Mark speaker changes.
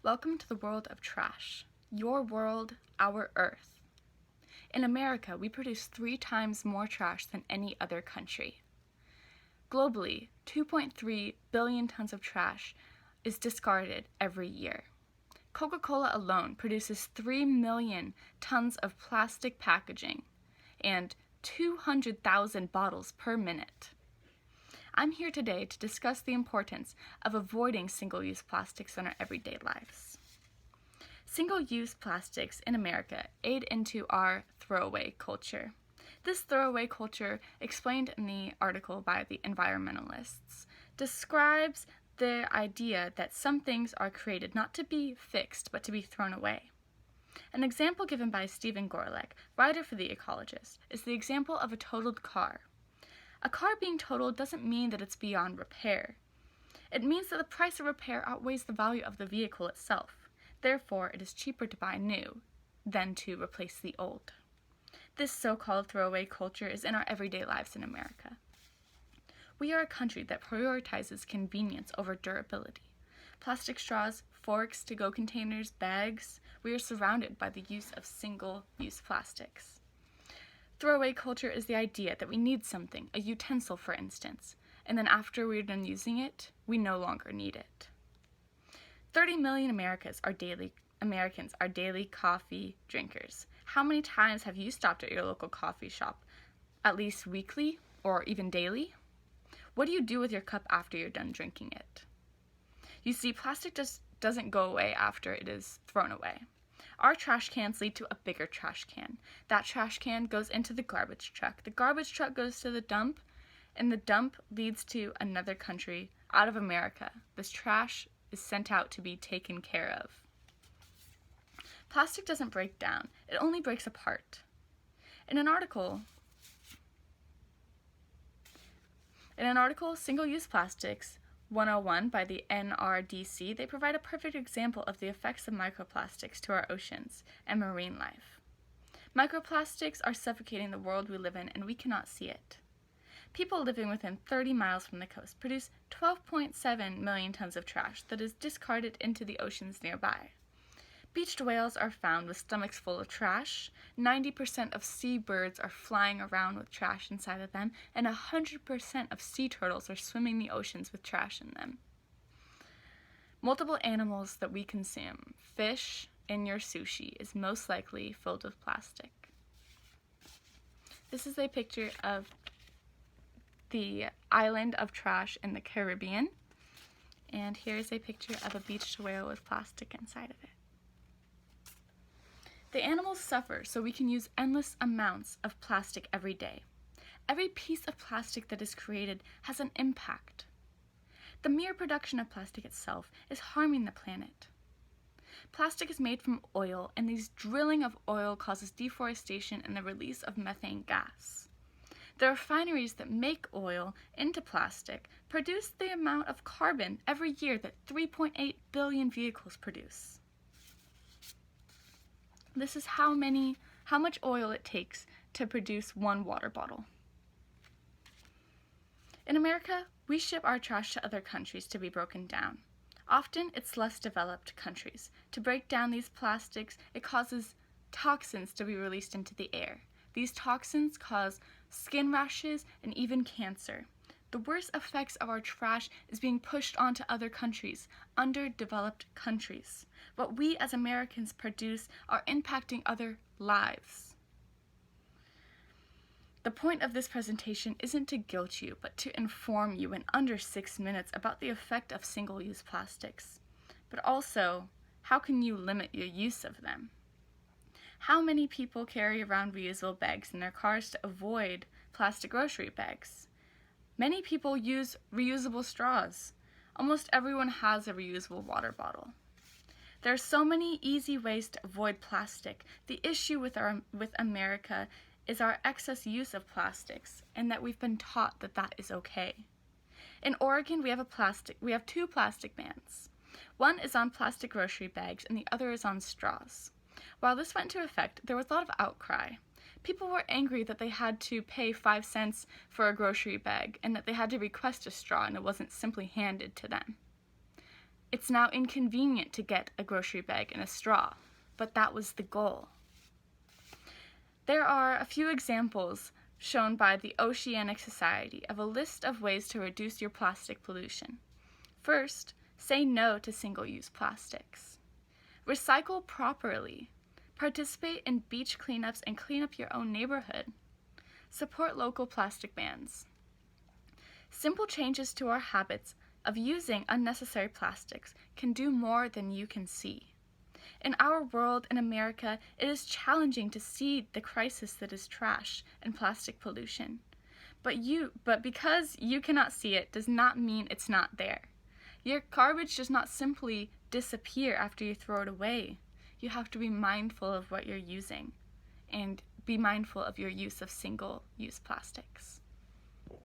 Speaker 1: Welcome to the world of trash. Your world, our earth. In America, we produce 3 times more trash than any other country. Globally, 2.3 billion tons of trash is discarded every year. Coca-Cola alone produces 3 million tons of plastic packaging and 200,000 bottles per minute. I'm here today to discuss the importance of avoiding single-use plastics in our everyday lives. Single-use plastics in America aid into our throwaway culture. This throwaway culture, explained in the article by the environmentalists, describes the idea that some things are created not to be fixed, but to be thrown away. An example given by Stephen Gorelick, writer for The Ecologist, is the example of a totaled car. A car being totaled doesn't mean that it's beyond repair. It means that the price of repair outweighs the value of the vehicle itself. Therefore, it is cheaper to buy new than to replace the old. This so-called throwaway culture is in our everyday lives in America. We are a country that prioritizes convenience over durability. Plastic straws, forks, to-go containers, bags, we are surrounded by the use of single-use plastics. Throwaway culture is the idea that we need something, a utensil for instance, and then after we're done using it, we no longer need it. 30 million Americans are daily coffee drinkers. How many times have you stopped at your local coffee shop? At least weekly or even daily? What do you do with your cup after you're done drinking it? You see, plastic just doesn't go away after it is thrown away. Our trash cans lead to a bigger trash can. That trash can goes into the garbage truck. The garbage truck goes to the dump, and the dump leads to another country out of America. This trash is sent out to be taken care of. Plastic doesn't break down. It only breaks apart. In an article, Single-Use Plastics 101 by the NRDC, they provide a perfect example of the effects of microplastics to our oceans and marine life. Microplastics are suffocating the world we live in, and we cannot see it. People living within 30 miles from the coast produce 12.7 million tons of trash that is discarded into the oceans nearby. Beached whales are found with stomachs full of trash, 90% of seabirds are flying around with trash inside of them, and 100% of sea turtles are swimming the oceans with trash in them. Multiple animals that we consume, fish in your sushi, is most likely filled with plastic. This is a picture of the island of trash in the Caribbean, and here's a picture of a beached whale with plastic inside of it. The animals suffer so we can use endless amounts of plastic every day. Every piece of plastic that is created has an impact. The mere production of plastic itself is harming the planet. Plastic is made from oil, and this drilling of oil causes deforestation and the release of methane gas. The refineries that make oil into plastic produce the amount of carbon every year that 3.8 billion vehicles produce. This is how much oil it takes to produce one water bottle. In America, we ship our trash to other countries to be broken down. Often, it's less developed countries. To break down these plastics, it causes toxins to be released into the air. These toxins cause skin rashes and even cancer. The worst effects of our trash is being pushed onto other countries, underdeveloped countries. What we as Americans produce are impacting other lives. The point of this presentation isn't to guilt you, but to inform you in under 6 minutes about the effect of single-use plastics. But also, how can you limit your use of them? How many people carry around reusable bags in their cars to avoid plastic grocery bags? Many people use reusable straws. Almost everyone has a reusable water bottle. There are so many easy ways to avoid plastic. The issue with America is our excess use of plastics, and that we've been taught that that is okay. In Oregon, we have 2 plastic bans. One is on plastic grocery bags, and the other is on straws. While this went into effect, there was a lot of outcry. People were angry that they had to pay 5 cents for a grocery bag and that they had to request a straw and it wasn't simply handed to them. It's now inconvenient to get a grocery bag and a straw, but that was the goal. There are a few examples shown by the Oceanic Society of a list of ways to reduce your plastic pollution. First, say no to single-use plastics. Recycle properly. Participate in beach cleanups and clean up your own neighborhood. Support local plastic bans. Simple changes to our habits of using unnecessary plastics can do more than you can see. In our world, in America, it is challenging to see the crisis that is trash and plastic pollution. But because you cannot see it does not mean it's not there. Your garbage does not simply disappear after you throw it away. You have to be mindful of what you're using and be mindful of your use of single-use plastics.